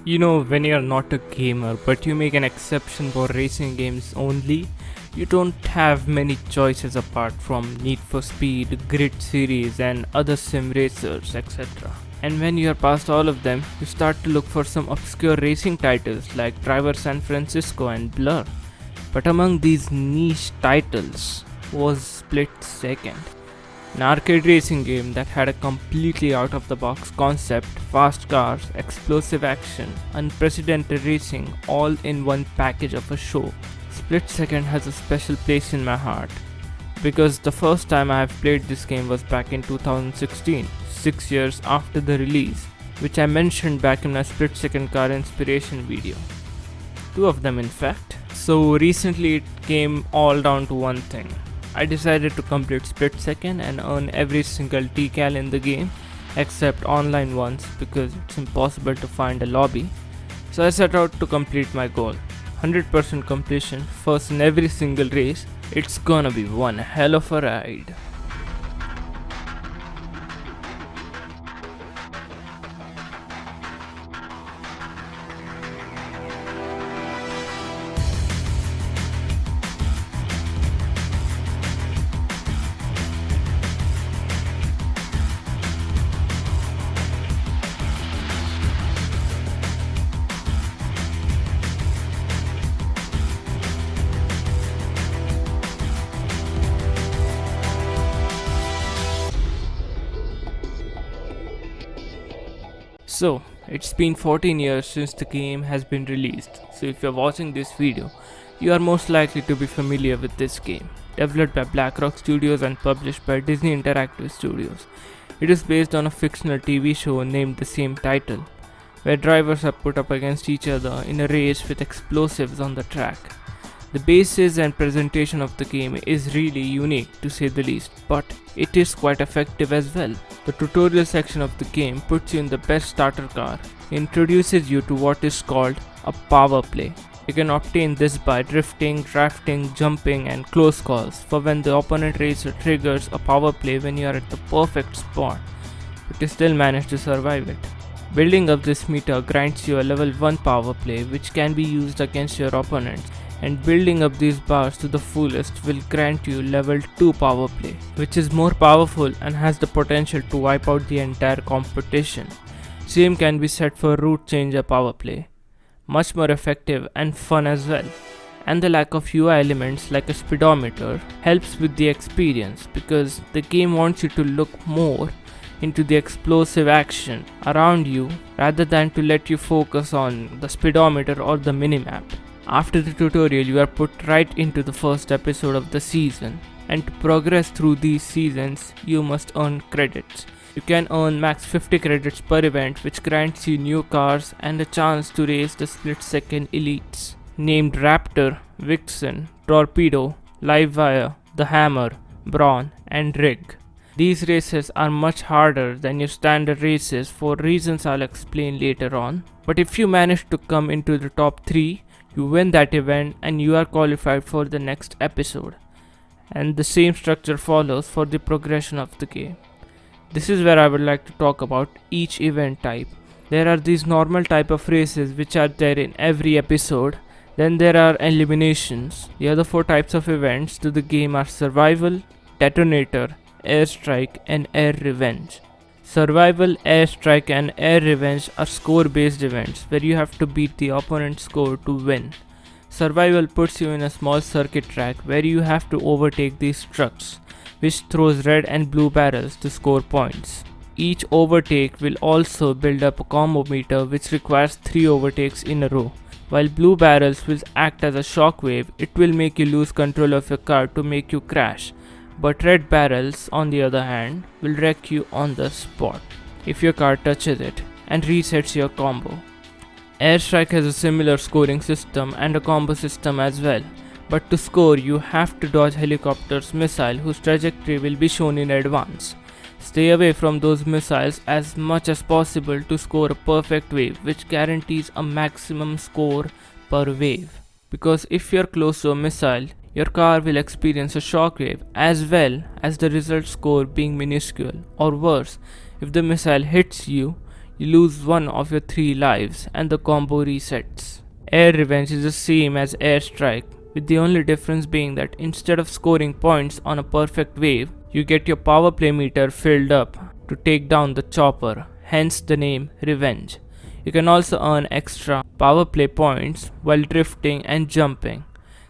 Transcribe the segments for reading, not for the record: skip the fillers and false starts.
You know, when you're not a gamer but you make an exception for racing games only, you don't have many choices apart from Need for Speed, Grid Series, and other sim racers, etc. And when you're past all of them, you start to look for some obscure racing titles like Driver San Francisco and Blur. But among these niche titles was Split Second, an arcade racing game that had a completely out of the box concept, fast cars, explosive action, unprecedented racing, all in one package of a show. Split Second has a special place in my heart because the first time I have played this game was back in 2016, 6 years after the release, which I mentioned back in my Split Second car inspiration video. Two of them, in fact. So recently it came all down to one thing. I decided to complete Split Second and earn every single decal in the game except online ones because it's impossible to find a lobby. So I set out to complete my goal. 100% completion, first in every single race. It's gonna be one hell of a ride. So, it's been 14 years since the game has been released, so if you're watching this video, you are most likely to be familiar with this game. Developed by BlackRock Studios and published by Disney Interactive Studios, it is based on a fictional TV show named the same title, where drivers are put up against each other in a race with explosives on the track. The basis and presentation of the game is really unique to say the least, but it is quite effective as well. The tutorial section of the game puts you in the best starter car, introduces you to what is called a power play. You can obtain this by drifting, drafting, jumping, and close calls for when the opponent racer triggers a power play when you are at the perfect spot, but you still manage to survive it. Building up this meter grants you a level 1 power play which can be used against your opponents, and building up these bars to the fullest will grant you level 2 power play, which is more powerful and has the potential to wipe out the entire competition. Same can be said for route changer power play. Much more effective and fun as well. And the lack of UI elements like a speedometer helps with the experience because the game wants you to look more into the explosive action around you rather than to let you focus on the speedometer or the minimap. After the tutorial, you are put right into the first episode of the season, and to progress through these seasons, you must earn credits. You can earn max 50 credits per event, which grants you new cars and a chance to race the split second elites named Raptor, Vixen, Torpedo, Livewire, The Hammer, Brawn, and Rig. These races are much harder than your standard races for reasons I'll explain later on, but if you manage to come into the top 3, you win that event and you are qualified for the next episode. And the same structure follows for the progression of the game. This is where I would like to talk about each event type. There are these normal type of races which are there in every episode. Then there are eliminations. The other 4 types of events to the game are survival, detonator, airstrike, and air revenge. Survival, airstrike, and air revenge are score based events where you have to beat the opponent's score to win. Survival puts you in a small circuit track where you have to overtake these trucks, which throws red and blue barrels to score points. Each overtake will also build up a combo meter which requires 3 overtakes in a row. While blue barrels will act as a shockwave, it will make you lose control of your car to make you crash. But red barrels, on the other hand, will wreck you on the spot if your car touches it and resets your combo. Airstrike has a similar scoring system and a combo system as well, but to score you have to dodge helicopter's missile whose trajectory will be shown in advance. Stay away from those missiles as much as possible to score a perfect wave which guarantees a maximum score per wave. Because if you're close to a missile, your car will experience a shockwave as well as the result score being minuscule, or worse, if the missile hits you, you lose one of your 3 lives and the combo resets. Air Revenge is the same as Air Strike, with the only difference being that instead of scoring points on a perfect wave, you get your power play meter filled up to take down the chopper, hence the name Revenge. You can also earn extra power play points while drifting and jumping.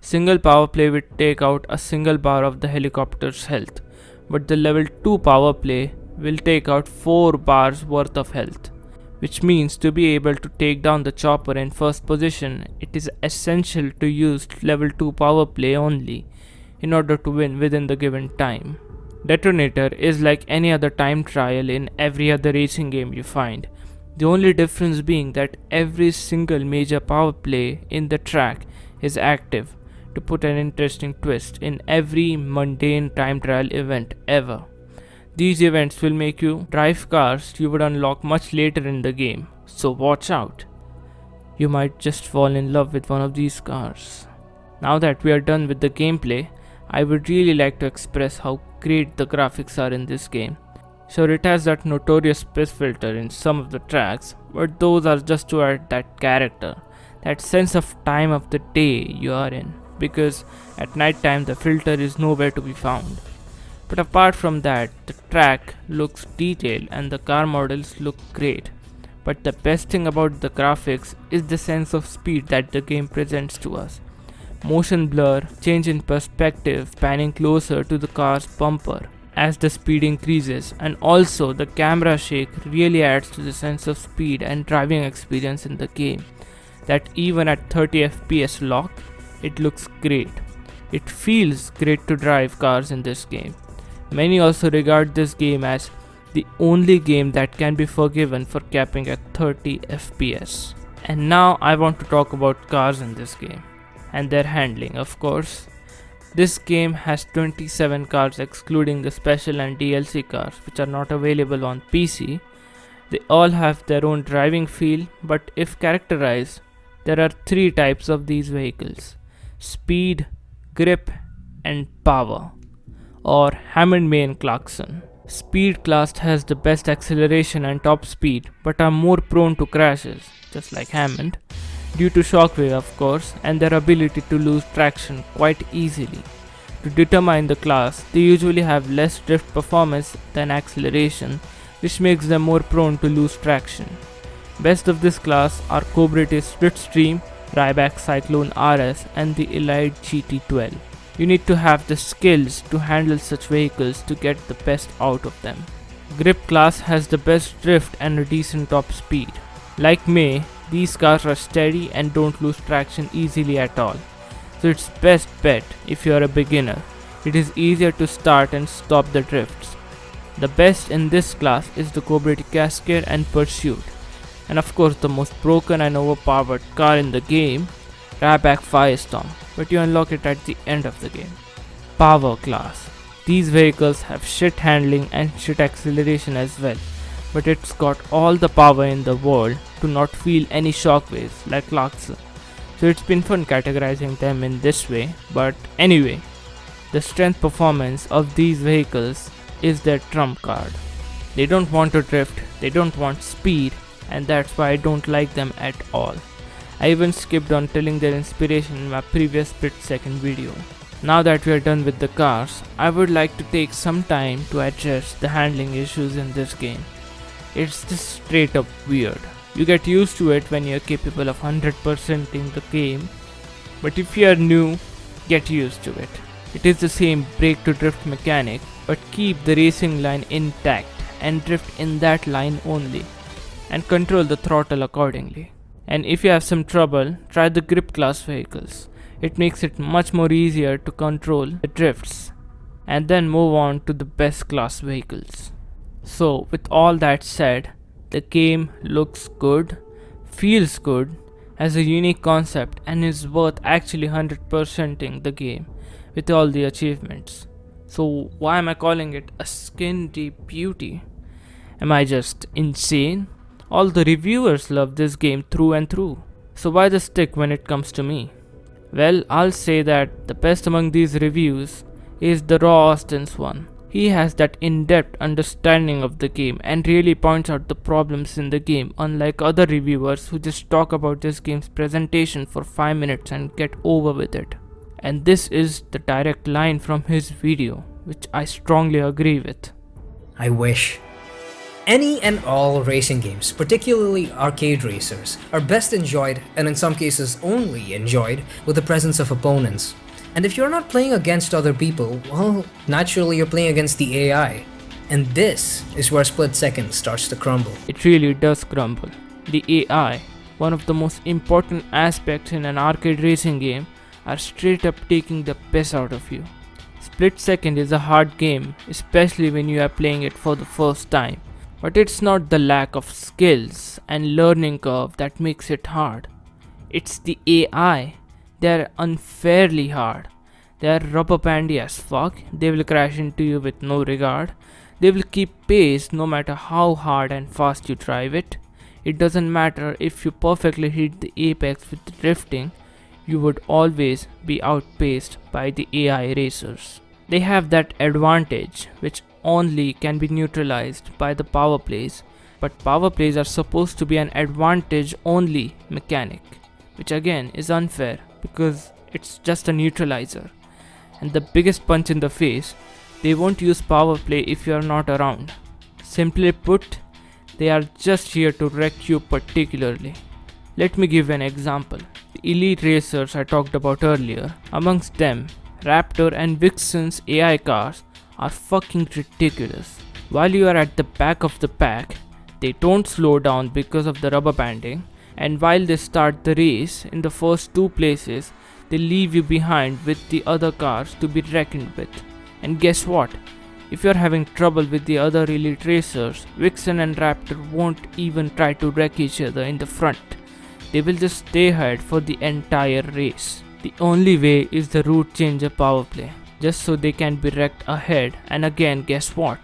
Single power play will take out a single bar of the helicopter's health, but the level 2 power play will take out 4 bars worth of health, which means to be able to take down the chopper in first position, it is essential to use level 2 power play only in order to win within the given time. Detonator is like any other time trial in every other racing game you find, the only difference being that every single major power play in the track is active to put an interesting twist in every mundane time trial event ever. These events will make you drive cars you would unlock much later in the game, so watch out. You might just fall in love with one of these cars. Now that we are done with the gameplay, I would really like to express how great the graphics are in this game. Sure, it has that notorious piss filter in some of the tracks, but those are just to add that character, that sense of time of the day you are in, because at night time the filter is nowhere to be found. But apart from that, the track looks detailed and the car models look great. But the best thing about the graphics is the sense of speed that the game presents to us. Motion blur, change in perspective, panning closer to the car's bumper as the speed increases, and also the camera shake really adds to the sense of speed and driving experience in the game. That even at 30 FPS lock, it looks great. It feels great to drive cars in this game. Many also regard this game as the only game that can be forgiven for capping at 30 FPS. And now I want to talk about cars in this game, and their handling, of course. This game has 27 cars excluding the special and DLC cars which are not available on PC. They all have their own driving feel, but if characterized, there are 3 types of these vehicles: speed, grip, and power, or Hammond, May and Clarkson. Speed class has the best acceleration and top speed, but are more prone to crashes, just like Hammond, due to shockwave of course, and their ability to lose traction quite easily. To determine the class, they usually have less drift performance than acceleration, which makes them more prone to lose traction. Best of this class are Cobra Splitstream, Ryback Cyclone RS and the Elite GT12. You need to have the skills to handle such vehicles to get the best out of them. Grip class has the best drift and a decent top speed. Like May, these cars are steady and don't lose traction easily at all, so it's best bet if you are a beginner. It is easier to start and stop the drifts. The best in this class is the Cobra Cascade and Pursuit, and of course the most broken and overpowered car in the game, Ryback Firestorm, but you unlock it at the end of the game. Power class. These vehicles have shit handling and shit acceleration as well, but it's got all the power in the world to not feel any shockwaves like Clarkson. So it's been fun categorizing them in this way, but anyway, the strength performance of these vehicles is their trump card. They don't want to drift, they don't want speed, and that's why I don't like them at all. I even skipped on telling their inspiration in my previous split second video. Now that we are done with the cars, I would like to take some time to address the handling issues in this game. It's just straight up weird. You get used to it when you're capable of 100%ing the game, but if you are new, get used to it. It is the same brake to drift mechanic, but keep the racing line intact and drift in that line only, and control the throttle accordingly. And if you have some trouble, try the grip class vehicles. It makes it much more easier to control the drifts, and then move on to the best class vehicles. So with all that said, the game looks good, feels good, has a unique concept, and is worth actually 100%ing the game with all the achievements. So why am I calling it a skin deep beauty? Am I just insane? All the reviewers love this game through and through, so why the stick when it comes to me? Well, I'll say that the best among these reviews is the Raw Austin's one. He has that in-depth understanding of the game and really points out the problems in the game, unlike other reviewers who just talk about this game's presentation for 5 minutes and get over with it. And this is the direct line from his video, which I strongly agree with. I wish. Any and all racing games, particularly arcade racers, are best enjoyed, and in some cases only enjoyed, with the presence of opponents. And if you're not playing against other people, well, naturally you're playing against the AI. And this is where Split Second starts to crumble. It really does crumble. The AI, one of the most important aspects in an arcade racing game, are straight up taking the piss out of you. Split Second is a hard game, especially when you are playing it for the first time. But it's not the lack of skills and learning curve that makes it hard. It's the AI. They're unfairly hard. They're rubber bandy as fuck. They will crash into you with no regard. They will keep pace no matter how hard and fast you drive it. It doesn't matter if you perfectly hit the apex with drifting, you would always be outpaced by the AI racers. They have that advantage which only can be neutralized by the power plays, but power plays are supposed to be an advantage only mechanic, which again is unfair because it's just a neutralizer. And the biggest punch in the face, they won't use power play if you are not around. Simply put, they are just here to wreck you particularly. Let me give an example. The elite racers I talked about earlier, amongst them, Raptor and Vixen's AI cars are fucking ridiculous. While you are at the back of the pack, they don't slow down because of the rubber banding, and while they start the race in the first two places, they leave you behind with the other cars to be reckoned with. And guess what? If you're having trouble with the other elite racers, Vixen and Raptor won't even try to wreck each other in the front. They will just stay ahead for the entire race. The only way is the route changer power play, just so they can be wrecked ahead. And again, guess what?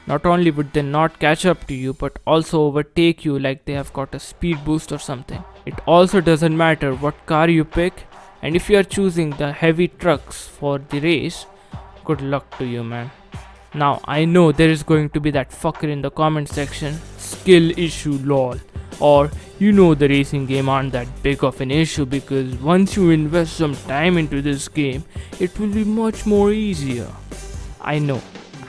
Not only would they not catch up to you, but also overtake you like they have got a speed boost or something. It also doesn't matter what car you pick, and if you are choosing the heavy trucks for the race, good luck to you, man. Now, I know there is going to be that fucker in the comment section, skill issue lol, or you know the racing game aren't that big of an issue because once you invest some time into this game, it will be much more easier. I know,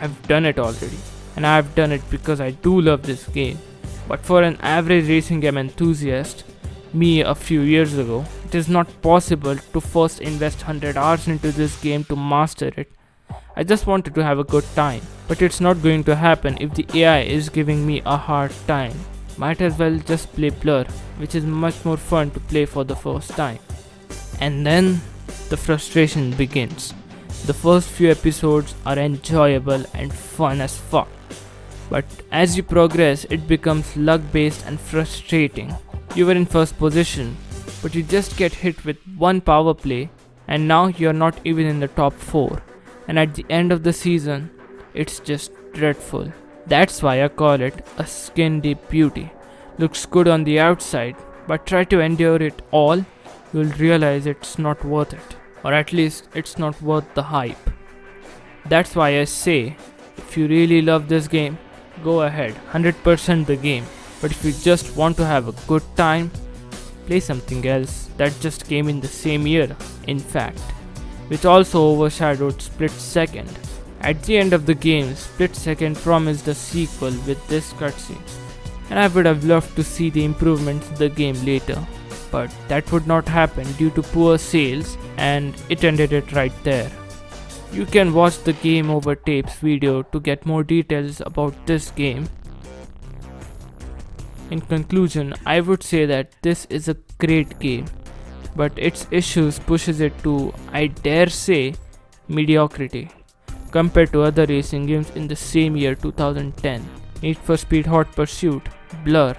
I've done it already, and I've done it because I do love this game. But for an average racing game enthusiast, me a few years ago, it is not possible to first invest 100 hours into this game to master it. I just wanted to have a good time, but it's not going to happen if the AI is giving me a hard time. Might as well just play Blur, which is much more fun to play for the first time. And then the frustration begins. The first few episodes are enjoyable and fun as fuck, but as you progress it becomes luck based and frustrating. You were in first position, but you just get hit with one power play and now you're not even in the top 4, and at the end of the season it's just dreadful. That's why I call it a skin deep beauty. Looks good on the outside, but try to endure it all, you'll realize it's not worth it. Or at least it's not worth the hype. That's why I say, if you really love this game, go ahead, 100% the game. But if you just want to have a good time, play something else that just came in the same year, in fact, which also overshadowed Split Second. At the end of the game, Split Second promised a sequel with this cutscene, and I would have loved to see the improvements in the game later, but that would not happen due to poor sales, and it ended it right there. You can watch the Game Over Tapes video to get more details about this game. In conclusion, I would say that this is a great game, but its issues pushes it to, I dare say, mediocrity compared to other racing games in the same year 2010. Need for Speed Hot Pursuit, Blur,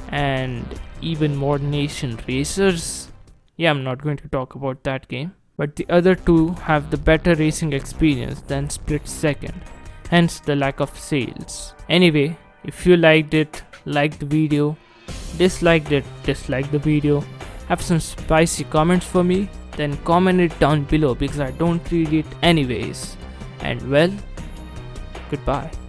and even Mod Nation Racers. Yeah, I'm not going to talk about that game, but the other two have the better racing experience than Split Second, hence the lack of sales. Anyway, if you liked it, like the video, disliked it, dislike the video, have some spicy comments for me, then comment it down below because I don't read it anyways. And well, Goodbye.